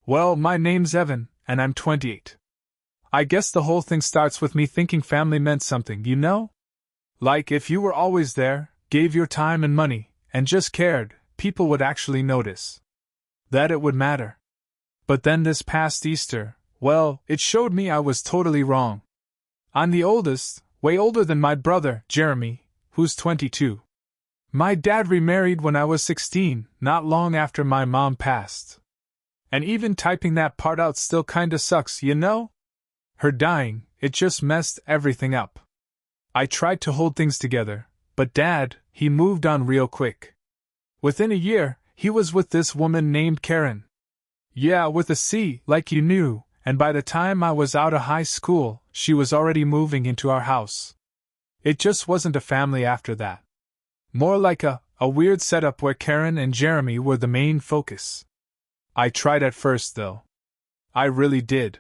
Well, my name's Evan, and I'm 28. I guess the whole thing starts with me thinking family meant something, you know? Like if you were always there, gave your time and money, and just cared, people would actually notice. That it would matter. But then this past Easter, well, it showed me I was totally wrong. I'm the oldest, way older than my brother, Jeremy, who's 22. My dad remarried when I was 16, not long after my mom passed. And even typing that part out still kinda sucks, you know? Her dying, it just messed everything up. I tried to hold things together, but Dad, he moved on real quick. Within a year, he was with this woman named Karen. Yeah, with a C, like you knew, and by the time I was out of high school, she was already moving into our house. It just wasn't a family after that. More like a weird setup where Karen and Jeremy were the main focus. I tried at first, though. I really did.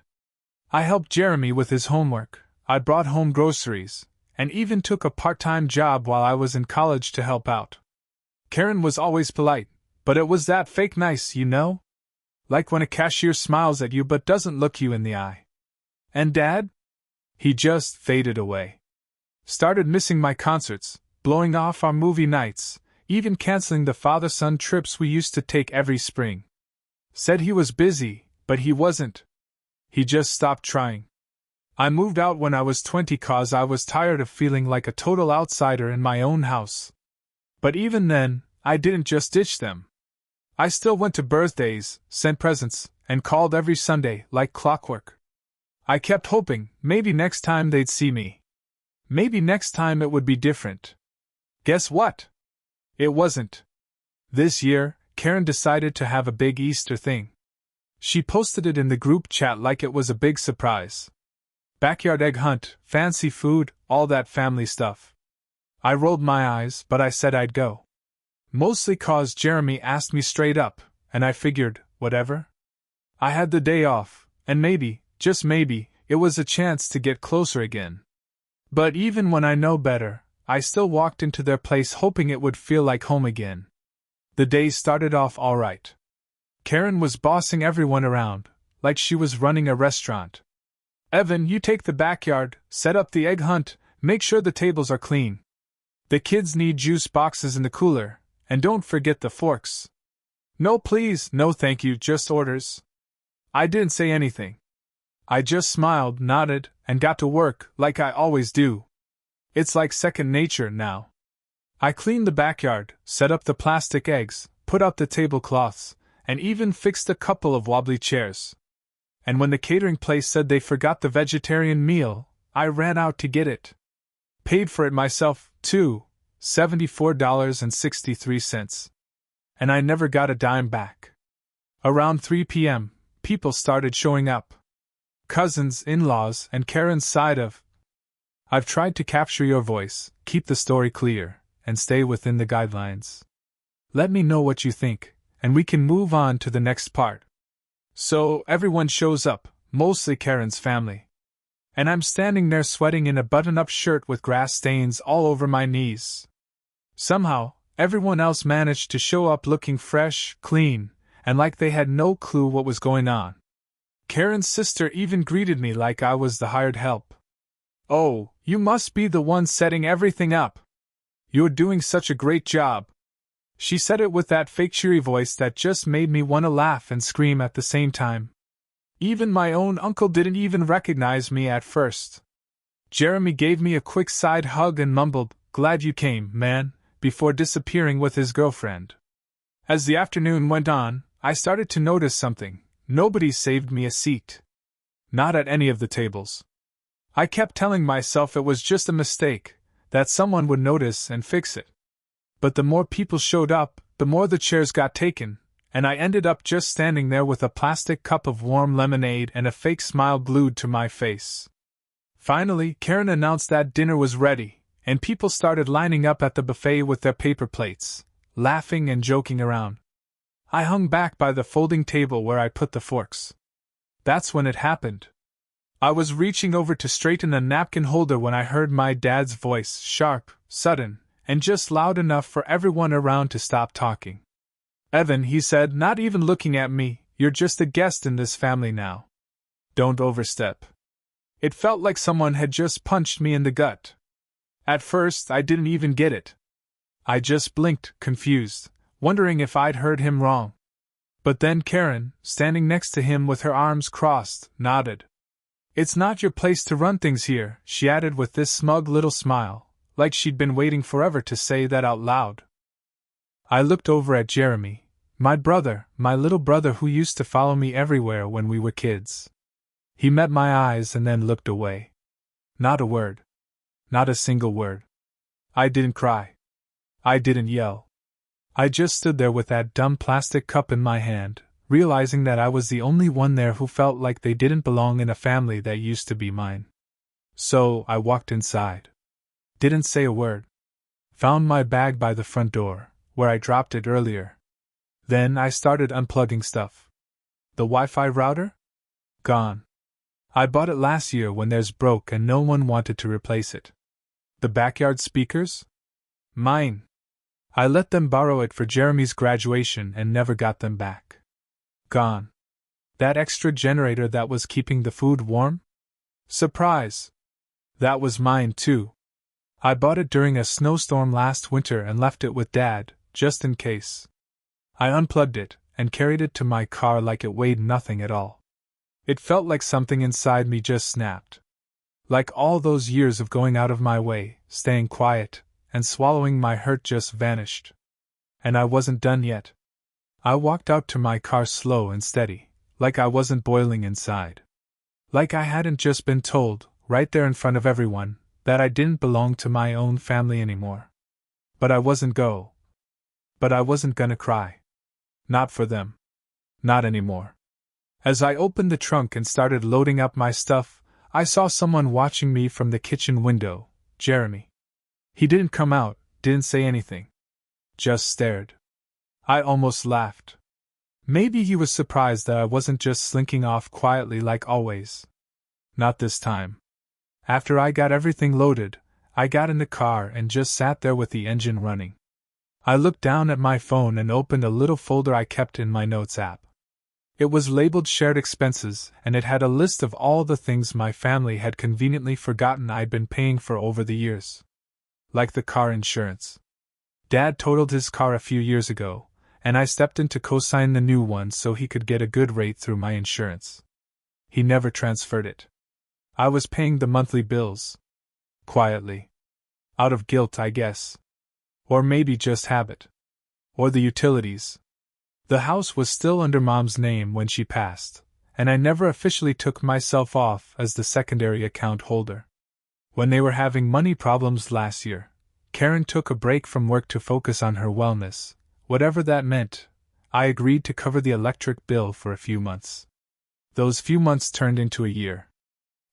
I helped Jeremy with his homework, I brought home groceries, and even took a part-time job while I was in college to help out. Karen was always polite, but it was that fake nice, you know? Like when a cashier smiles at you but doesn't look you in the eye. And Dad? He just faded away. Started missing my concerts, blowing off our movie nights, even canceling the father-son trips we used to take every spring. Said he was busy, but he wasn't. He just stopped trying. I moved out when I was 20 'cause I was tired of feeling like a total outsider in my own house. But even then, I didn't just ditch them. I still went to birthdays, sent presents, and called every Sunday like clockwork. I kept hoping maybe next time they'd see me. Maybe next time it would be different. Guess what? It wasn't. This year, Karen decided to have a big Easter thing. She posted it in the group chat like it was a big surprise. Backyard egg hunt, fancy food, all that family stuff. I rolled my eyes, but I said I'd go. Mostly 'cause Jeremy asked me straight up, and I figured, whatever. I had the day off, and maybe, just maybe, it was a chance to get closer again. But even when I know better, I still walked into their place hoping it would feel like home again. The day started off all right. Karen was bossing everyone around, like she was running a restaurant. Evan, you take the backyard, set up the egg hunt, make sure the tables are clean. The kids need juice boxes in the cooler, and don't forget the forks. No please, no thank you, just orders. I didn't say anything. I just smiled, nodded, and got to work, like I always do. It's like second nature now. I cleaned the backyard, set up the plastic eggs, put out the tablecloths, and even fixed a couple of wobbly chairs. And when the catering place said they forgot the vegetarian meal, I ran out to get it. Paid for it myself, too, $74.63. And I never got a dime back. Around 3 p.m., people started showing up. Cousins, in-laws, and Karen's side of. I've tried to capture your voice, keep the story clear, and stay within the guidelines. Let me know what you think, and we can move on to the next part. So, everyone shows up, mostly Karen's family. And I'm standing there sweating in a button-up shirt with grass stains all over my knees. Somehow, everyone else managed to show up looking fresh, clean, and like they had no clue what was going on. Karen's sister even greeted me like I was the hired help. Oh, you must be the one setting everything up. You're doing such a great job. She said it with that fake cheery voice that just made me want to laugh and scream at the same time. Even my own uncle didn't even recognize me at first. Jeremy gave me a quick side hug and mumbled, "Glad you came, man," before disappearing with his girlfriend. As the afternoon went on, I started to notice something. Nobody saved me a seat. Not at any of the tables. I kept telling myself it was just a mistake, that someone would notice and fix it. But the more people showed up, the more the chairs got taken, and I ended up just standing there with a plastic cup of warm lemonade and a fake smile glued to my face. Finally, Karen announced that dinner was ready, and people started lining up at the buffet with their paper plates, laughing and joking around. I hung back by the folding table where I put the forks. That's when it happened. I was reaching over to straighten a napkin holder when I heard my dad's voice, sharp, sudden, and just loud enough for everyone around to stop talking. "Evan," he said, not even looking at me, You're just a guest in this family now. Don't overstep. It felt like someone had just punched me in the gut. At first, I didn't even get it. I just blinked, confused, wondering if I'd heard him wrong. But then Karen, standing next to him with her arms crossed, nodded. It's not your place to run things here, she added with this smug little smile, like she'd been waiting forever to say that out loud. I looked over at Jeremy, my brother, my little brother who used to follow me everywhere when we were kids. He met my eyes and then looked away. Not a word. Not a single word. I didn't cry. I didn't yell. I just stood there with that dumb plastic cup in my hand, realizing that I was the only one there who felt like they didn't belong in a family that used to be mine. So, I walked inside. Didn't say a word. Found my bag by the front door, where I dropped it earlier. Then I started unplugging stuff. The Wi-Fi router? Gone. I bought it last year when theirs broke and no one wanted to replace it. The backyard speakers? Mine. I let them borrow it for Jeremy's graduation and never got them back. Gone. That extra generator that was keeping the food warm? Surprise! That was mine too. I bought it during a snowstorm last winter and left it with Dad, just in case. I unplugged it and carried it to my car like it weighed nothing at all. It felt like something inside me just snapped. Like all those years of going out of my way, staying quiet, and swallowing my hurt just vanished. And I wasn't done yet. I walked out to my car slow and steady, like I wasn't boiling inside. Like I hadn't just been told, right there in front of everyone, that I didn't belong to my own family anymore. But I wasn't gonna cry. Not for them. Not anymore. As I opened the trunk and started loading up my stuff, I saw someone watching me from the kitchen window, Jeremy. He didn't come out, didn't say anything. Just stared. I almost laughed. Maybe he was surprised that I wasn't just slinking off quietly like always. Not this time. After I got everything loaded, I got in the car and just sat there with the engine running. I looked down at my phone and opened a little folder I kept in my notes app. It was labeled Shared Expenses, and it had a list of all the things my family had conveniently forgotten I'd been paying for over the years. Like the car insurance. Dad totaled his car a few years ago, and I stepped in to co-sign the new one so he could get a good rate through my insurance. He never transferred it. I was paying the monthly bills. Quietly. Out of guilt, I guess. Or maybe just habit. Or the utilities. The house was still under Mom's name when she passed, and I never officially took myself off as the secondary account holder. When they were having money problems last year, Karen took a break from work to focus on her wellness, whatever that meant. I agreed to cover the electric bill for a few months. Those few months turned into a year.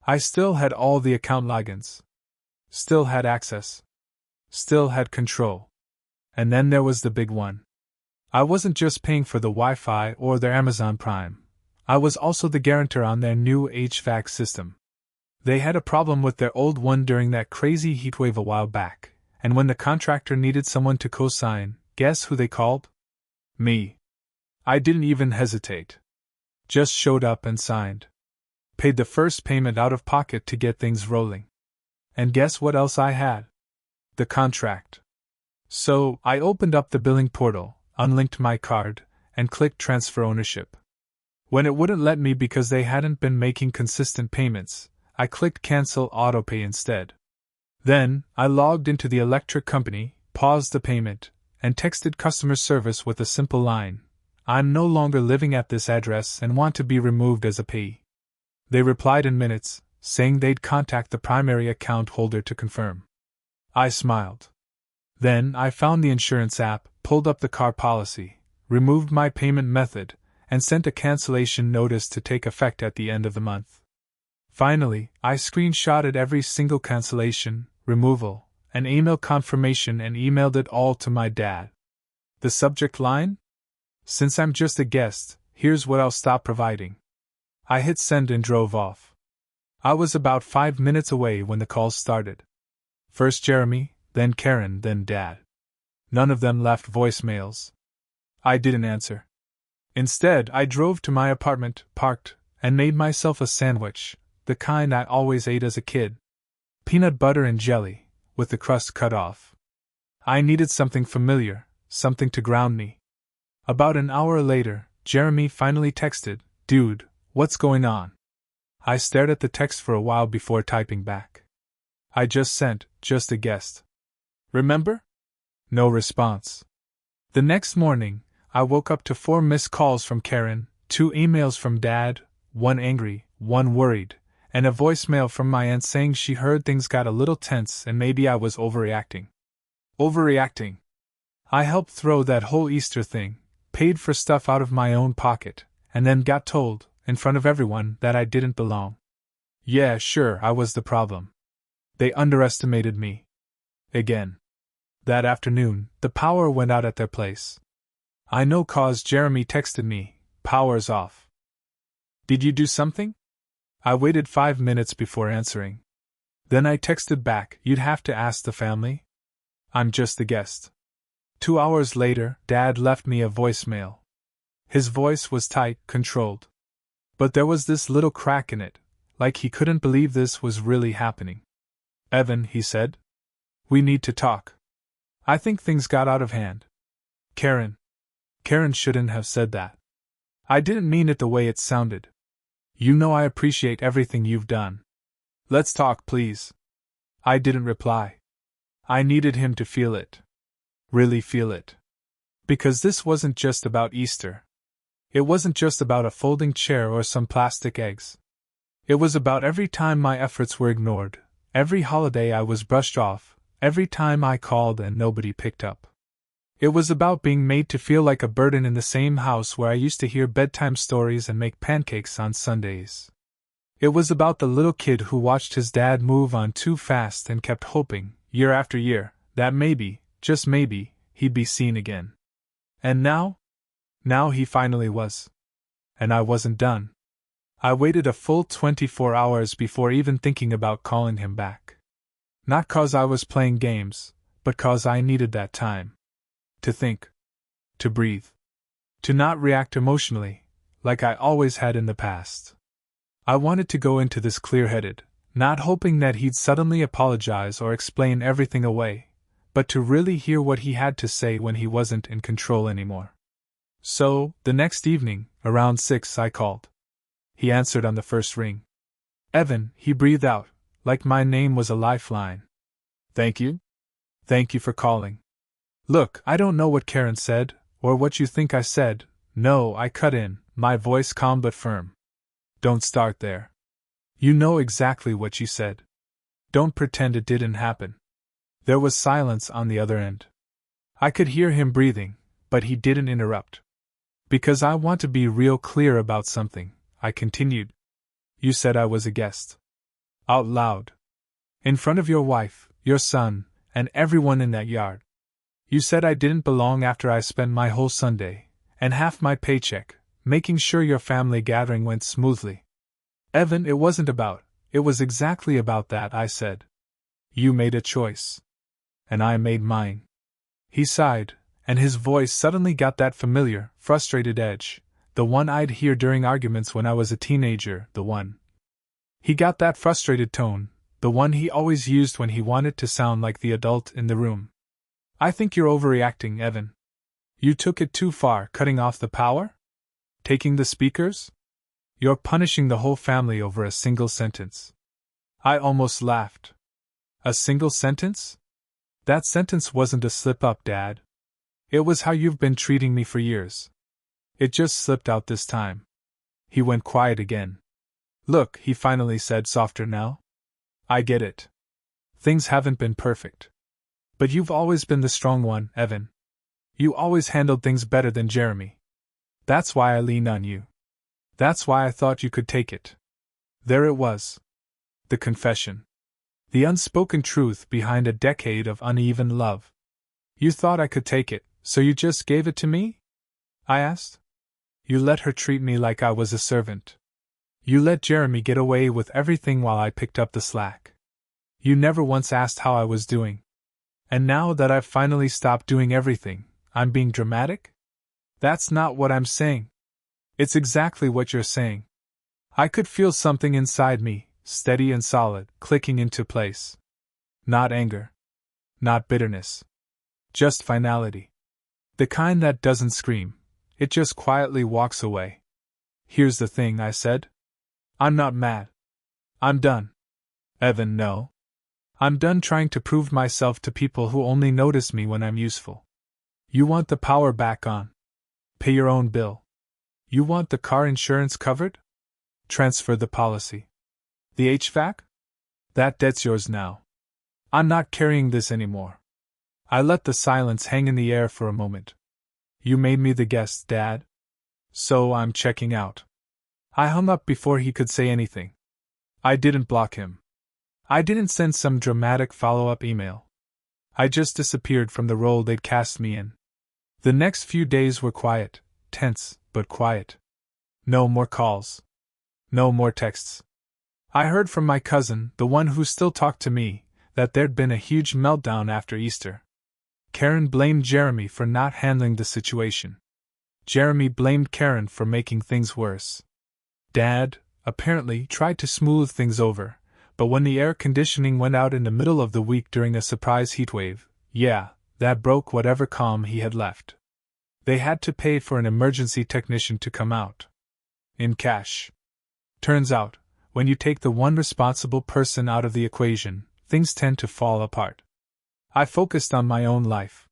I still had all the account logins. Still had access. Still had control. And then there was the big one. I wasn't just paying for the Wi-Fi or their Amazon Prime. I was also the guarantor on their new HVAC system. They had a problem with their old one during that crazy heatwave a while back, and when the contractor needed someone to co-sign, guess who they called? Me. I didn't even hesitate. Just showed up and signed. Paid the first payment out of pocket to get things rolling. And guess what else I had? The contract. So, I opened up the billing portal, unlinked my card, and clicked Transfer Ownership. When it wouldn't let me because they hadn't been making consistent payments, I clicked Cancel Autopay instead. Then, I logged into the electric company, paused the payment, and texted customer service with a simple line: "I'm no longer living at this address and want to be removed as a payee." They replied in minutes, saying they'd contact the primary account holder to confirm. I smiled. Then I found the insurance app, pulled up the car policy, removed my payment method, and sent a cancellation notice to take effect at the end of the month. Finally, I screenshotted every single cancellation, removal, and email confirmation and emailed it all to my dad. The subject line? "Since I'm just a guest, here's what I'll stop providing." I hit send and drove off. I was about 5 minutes away when the calls started. First Jeremy, then Karen, then Dad. None of them left voicemails. I didn't answer. Instead, I drove to my apartment, parked, and made myself a sandwich, the kind I always ate as a kid. Peanut butter and jelly, with the crust cut off. I needed something familiar, something to ground me. About an hour later, Jeremy finally texted, "Dude, what's going on?" I stared at the text for a while before typing back. "I just sent, just a guest. Remember?" No response. The next morning, I woke up to 4 missed calls from Karen, 2 emails from Dad, one angry, one worried, and a voicemail from my aunt saying she heard things got a little tense and maybe I was overreacting. Overreacting. I helped throw that whole Easter thing, paid for stuff out of my own pocket, and then got told, in front of everyone, that I didn't belong. Yeah, sure, I was the problem. They underestimated me. Again. That afternoon, the power went out at their place. I know 'cause Jeremy texted me, "Power's off." "Did you do something?" I waited 5 minutes before answering. Then I texted back, "You'd have to ask the family. I'm just a guest." 2 hours later, Dad left me a voicemail. His voice was tight, controlled. But there was this little crack in it, like he couldn't believe this was really happening. "Evan," he said. "We need to talk. I think things got out of hand." Karen shouldn't have said that. I didn't mean it the way it sounded. "You know I appreciate everything you've done. Let's talk, please." I didn't reply. I needed him to feel it. Really feel it. Because this wasn't just about Easter. It wasn't just about a folding chair or some plastic eggs. It was about every time my efforts were ignored, every holiday I was brushed off, every time I called and nobody picked up. It was about being made to feel like a burden in the same house where I used to hear bedtime stories and make pancakes on Sundays. It was about the little kid who watched his dad move on too fast and kept hoping, year after year, that maybe, just maybe, he'd be seen again. And now? Now he finally was. And I wasn't done. I waited a full 24 hours before even thinking about calling him back. Not 'cause I was playing games, but 'cause I needed that time. To think. To breathe. To not react emotionally, like I always had in the past. I wanted to go into this clear-headed, not hoping that he'd suddenly apologize or explain everything away, but to really hear what he had to say when he wasn't in control anymore. So, the next evening, around 6, I called. He answered on the first ring. "Evan," he breathed out, like my name was a lifeline. "Thank you. Thank you for calling. Look, I don't know what Karen said, or what you think I said." "No," I cut in, my voice calm but firm. "Don't start there. You know exactly what you said. Don't pretend it didn't happen." There was silence on the other end. I could hear him breathing, but he didn't interrupt. "Because I want to be real clear about something," I continued. "You said I was a guest. Out loud. In front of your wife, your son, and everyone in that yard. You said I didn't belong after I spent my whole Sunday, and half my paycheck, making sure your family gathering went smoothly." "Evan, it wasn't about, it was exactly about that," I said. "You made a choice. And I made mine." He sighed, and his voice suddenly got that familiar, frustrated edge, the one I'd hear during arguments when I was a teenager, the one. He got that frustrated tone, the one he always used when he wanted to sound like the adult in the room. "I think you're overreacting, Evan. You took it too far, cutting off the power? Taking the speakers? You're punishing the whole family over a single sentence." I almost laughed. "A single sentence? That sentence wasn't a slip-up, Dad. It was how you've been treating me for years. It just slipped out this time." He went quiet again. "Look," he finally said, softer now. "I get it. Things haven't been perfect. But you've always been the strong one, Evan. You always handled things better than Jeremy. That's why I lean on you. That's why I thought you could take it." There it was. The confession. The unspoken truth behind a decade of uneven love. "You thought I could take it, so you just gave it to me?" I asked. "You let her treat me like I was a servant. You let Jeremy get away with everything while I picked up the slack. You never once asked how I was doing. And now that I've finally stopped doing everything, I'm being dramatic? That's not what I'm saying." It's exactly what you're saying. I could feel something inside me, steady and solid, clicking into place. Not anger. Not bitterness. Just finality. The kind that doesn't scream, it just quietly walks away. Here's the thing, I said. I'm not mad. I'm done. Evan, no. I'm done trying to prove myself to people who only notice me when I'm useful. You want the power back on. Pay your own bill. You want the car insurance covered? Transfer the policy. The HVAC? That debt's yours now. I'm not carrying this anymore. I let the silence hang in the air for a moment. You made me the guest, Dad. So I'm checking out. I hung up before he could say anything. I didn't block him. I didn't send some dramatic follow-up email. I just disappeared from the role they'd cast me in. The next few days were quiet, tense, but quiet. No more calls. No more texts. I heard from my cousin, the one who still talked to me, that there'd been a huge meltdown after Easter. Karen blamed Jeremy for not handling the situation. Jeremy blamed Karen for making things worse. Dad, apparently, tried to smooth things over, but when the air conditioning went out in the middle of the week during a surprise heatwave, that broke whatever calm he had left. They had to pay for an emergency technician to come out. In cash. Turns out, when you take the one responsible person out of the equation, things tend to fall apart. I focused on my own life.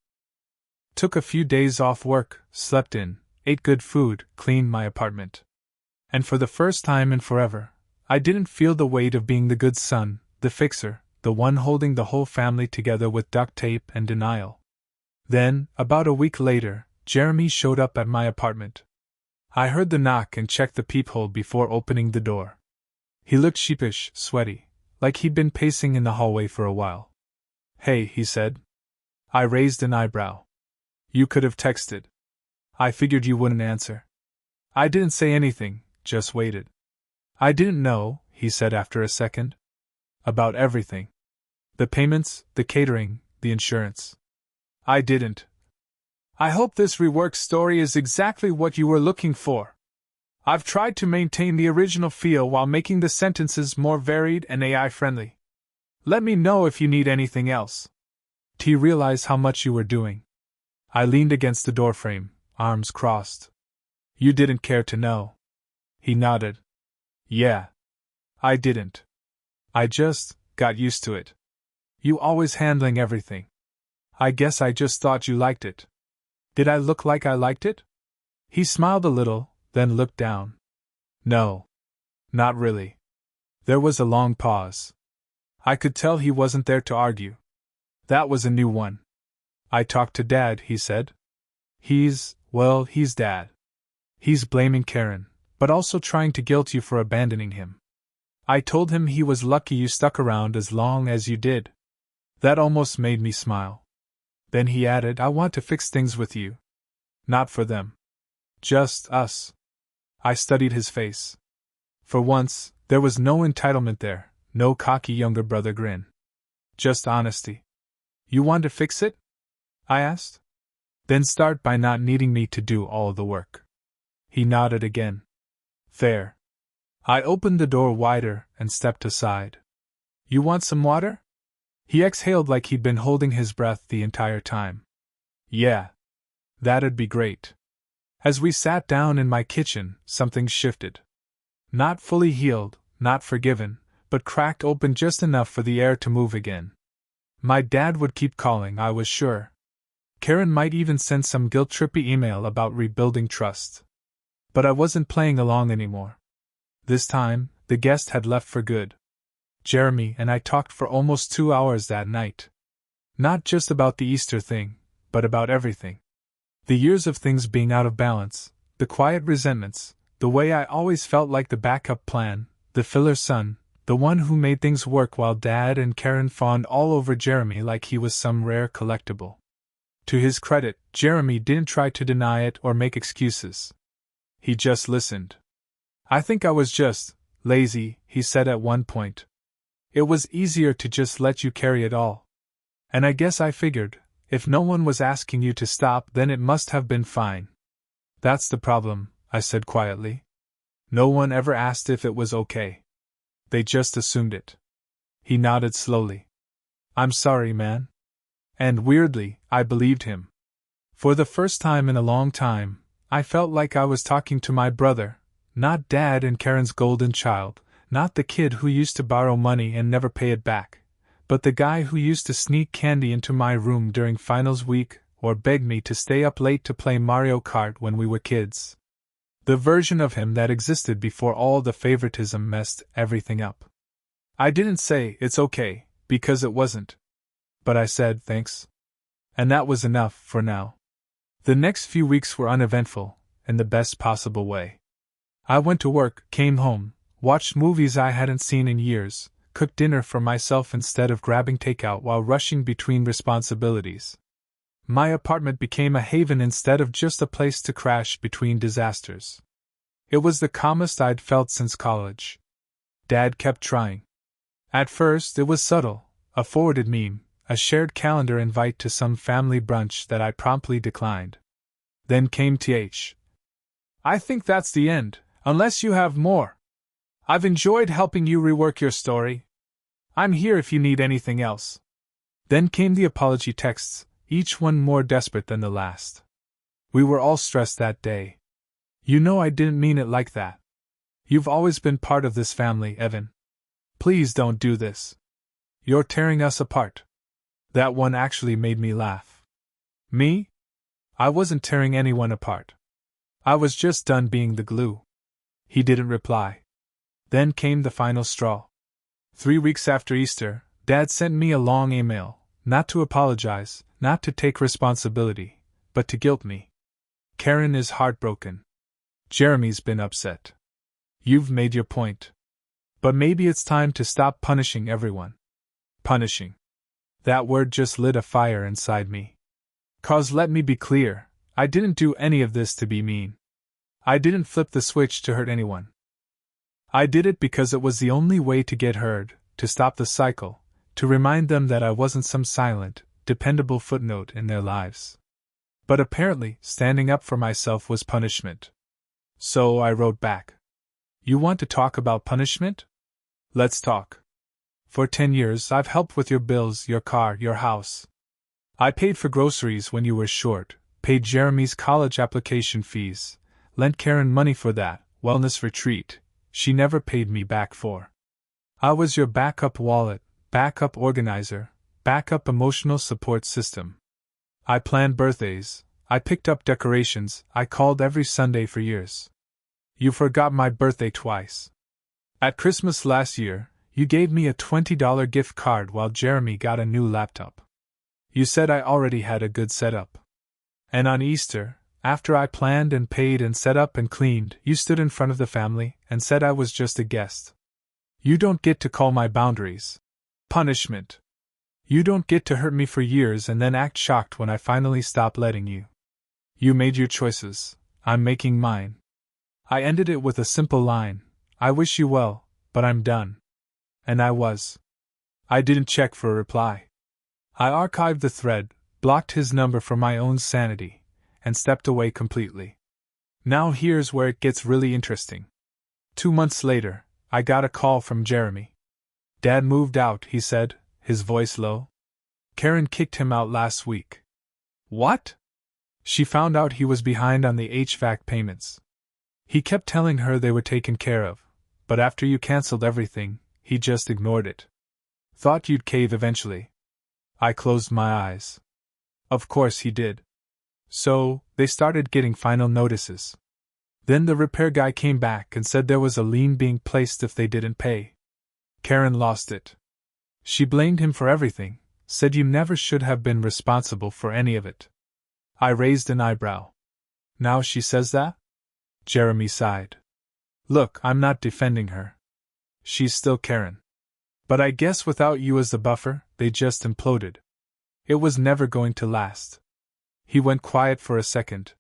Took a few days off work, slept in, ate good food, cleaned my apartment. And for the first time in forever, I didn't feel the weight of being the good son, the fixer, the one holding the whole family together with duct tape and denial. Then, about a week later, Jeremy showed up at my apartment. I heard the knock and checked the peephole before opening the door. He looked sheepish, sweaty, like he'd been pacing in the hallway for a while. Hey, he said. I raised an eyebrow. You could have texted. I figured you wouldn't answer. I didn't say anything, just waited. I didn't know, he said after a second. About everything. The payments, the catering, the insurance. I didn't. I hope this reworked story is exactly what you were looking for. I've tried to maintain the original feel while making the sentences more varied and AI-friendly. Let me know if you need anything else. Do you realize how much you were doing? I leaned against the doorframe, arms crossed. You didn't care to know. He nodded. Yeah. I didn't. I just got used to it. You always handling everything. I guess I just thought you liked it. Did I look like I liked it? He smiled a little, then looked down. No. Not really. There was a long pause. I could tell he wasn't there to argue. That was a new one. I talked to Dad, he said. He's Dad. He's blaming Karen, but also trying to guilt you for abandoning him. I told him he was lucky you stuck around as long as you did. That almost made me smile. Then he added, I want to fix things with you. Not for them. Just us. I studied his face. For once, there was no entitlement there, no cocky younger brother grin. Just honesty. You want to fix it? I asked. Then start by not needing me to do all the work. He nodded again. Fair. I opened the door wider and stepped aside. You want some water? He exhaled like he'd been holding his breath the entire time. Yeah. That'd be great. As we sat down in my kitchen, something shifted. Not fully healed, not forgiven, but cracked open just enough for the air to move again. My dad would keep calling, I was sure. Karen might even send some guilt-trippy email about rebuilding trust. But I wasn't playing along anymore. This time, the guest had left for good. Jeremy and I talked for almost 2 hours that night. Not just about the Easter thing, but about everything. The years of things being out of balance, the quiet resentments, the way I always felt like the backup plan, the filler son, the one who made things work while Dad and Karen fawned all over Jeremy like he was some rare collectible. To his credit, Jeremy didn't try to deny it or make excuses. He just listened. I think I was just lazy, he said at one point. It was easier to just let you carry it all. And I guess I figured, if no one was asking you to stop, then it must have been fine. That's the problem, I said quietly. No one ever asked if it was okay. They just assumed it. He nodded slowly. I'm sorry, man. And weirdly, I believed him. For the first time in a long time, I felt like I was talking to my brother, not Dad and Karen's golden child, not the kid who used to borrow money and never pay it back, but the guy who used to sneak candy into my room during finals week or beg me to stay up late to play Mario Kart when we were kids. The version of him that existed before all the favoritism messed everything up. I didn't say it's okay, because it wasn't. But I said thanks. And that was enough for now. The next few weeks were uneventful, in the best possible way. I went to work, came home, watched movies I hadn't seen in years, cooked dinner for myself instead of grabbing takeout while rushing between responsibilities. My apartment became a haven instead of just a place to crash between disasters. It was the calmest I'd felt since college. Dad kept trying. At first, it was subtle, a forwarded meme, a shared calendar invite to some family brunch that I promptly declined. Then came TH. I think that's the end, unless you have more. I've enjoyed helping you rework your story. I'm here if you need anything else. Then came the apology texts, each one more desperate than the last. We were all stressed that day. You know I didn't mean it like that. You've always been part of this family, Evan. Please don't do this. You're tearing us apart. That one actually made me laugh. Me? I wasn't tearing anyone apart. I was just done being the glue. He didn't reply. Then came the final straw. 3 weeks after Easter, Dad sent me a long email, not to apologize, not to take responsibility, but to guilt me. Karen is heartbroken. Jeremy's been upset. You've made your point. But maybe it's time to stop punishing everyone. Punishing. That word just lit a fire inside me. 'Cause let me be clear, I didn't do any of this to be mean. I didn't flip the switch to hurt anyone. I did it because it was the only way to get heard, to stop the cycle, to remind them that I wasn't some silent, dependable footnote in their lives. But apparently, standing up for myself was punishment. So I wrote back. You want to talk about punishment? Let's talk. For 10 years I've helped with your bills, your car, your house. I paid for groceries when you were short, paid Jeremy's college application fees, lent Karen money for that wellness retreat she never paid me back for. I was your backup wallet, backup organizer, backup emotional support system. I planned birthdays, I picked up decorations, I called every Sunday for years. You forgot my birthday twice. At Christmas last year, you gave me a $20 gift card while Jeremy got a new laptop. You said I already had a good setup. And on Easter, after I planned and paid and set up and cleaned, you stood in front of the family and said I was just a guest. You don't get to call my boundaries punishment. You don't get to hurt me for years and then act shocked when I finally stop letting you. You made your choices, I'm making mine. I ended it with a simple line, I wish you well, but I'm done. And I was. I didn't check for a reply. I archived the thread, blocked his number for my own sanity, and stepped away completely. Now here's where it gets really interesting. 2 months later, I got a call from Jeremy. Dad moved out, he said, his voice low. Karen kicked him out last week. What? She found out he was behind on the HVAC payments. He kept telling her they were taken care of, but after you canceled everything, he just ignored it. Thought you'd cave eventually. I closed my eyes. Of course he did. So, they started getting final notices. Then the repair guy came back and said there was a lien being placed if they didn't pay. Karen lost it. She blamed him for everything, said you never should have been responsible for any of it. I raised an eyebrow. Now she says that? Jeremy sighed. Look, I'm not defending her. She's still Karen. But I guess without you as the buffer, they just imploded. It was never going to last. He went quiet for a second.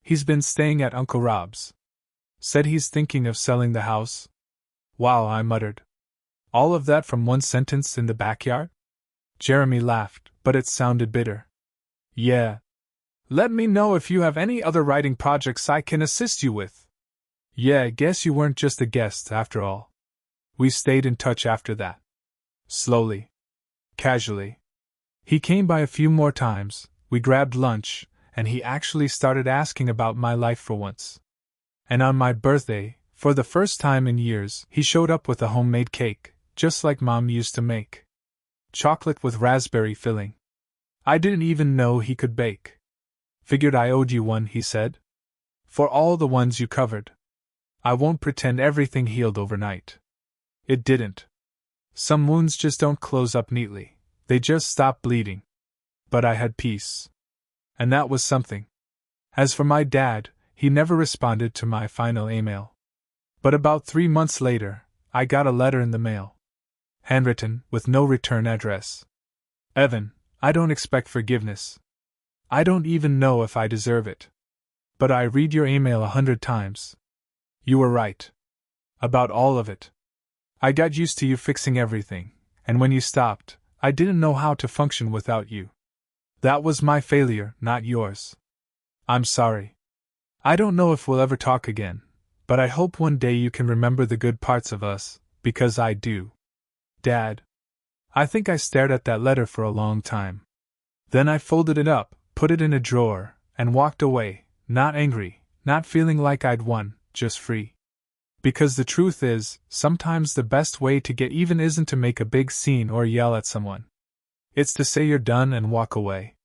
He's been staying at Uncle Rob's. Said he's thinking of selling the house. Wow, I muttered. All of that from one sentence in the backyard? Jeremy laughed, but it sounded bitter. Yeah. Let me know if you have any other writing projects I can assist you with. Yeah, I guess you weren't just a guest after all. We stayed in touch after that. Slowly. Casually. He came by a few more times, we grabbed lunch, and he actually started asking about my life for once. And on my birthday, for the first time in years, he showed up with a homemade cake, just like Mom used to make. Chocolate with raspberry filling. I didn't even know he could bake. Figured I owed you one, he said. For all the ones you covered. I won't pretend everything healed overnight. It didn't. Some wounds just don't close up neatly, they just stop bleeding. But I had peace. And that was something. As for my dad, he never responded to my final email. But about 3 months later, I got a letter in the mail. Handwritten, with no return address. Evan, I don't expect forgiveness. I don't even know if I deserve it. But I read your email 100 times. You were right. About all of it. I got used to you fixing everything, and when you stopped, I didn't know how to function without you. That was my failure, not yours. I'm sorry. I don't know if we'll ever talk again, but I hope one day you can remember the good parts of us, because I do. Dad. I think I stared at that letter for a long time. Then I folded it up, put it in a drawer, and walked away, not angry, not feeling like I'd won, just free. Because the truth is, sometimes the best way to get even isn't to make a big scene or yell at someone. It's to say you're done and walk away.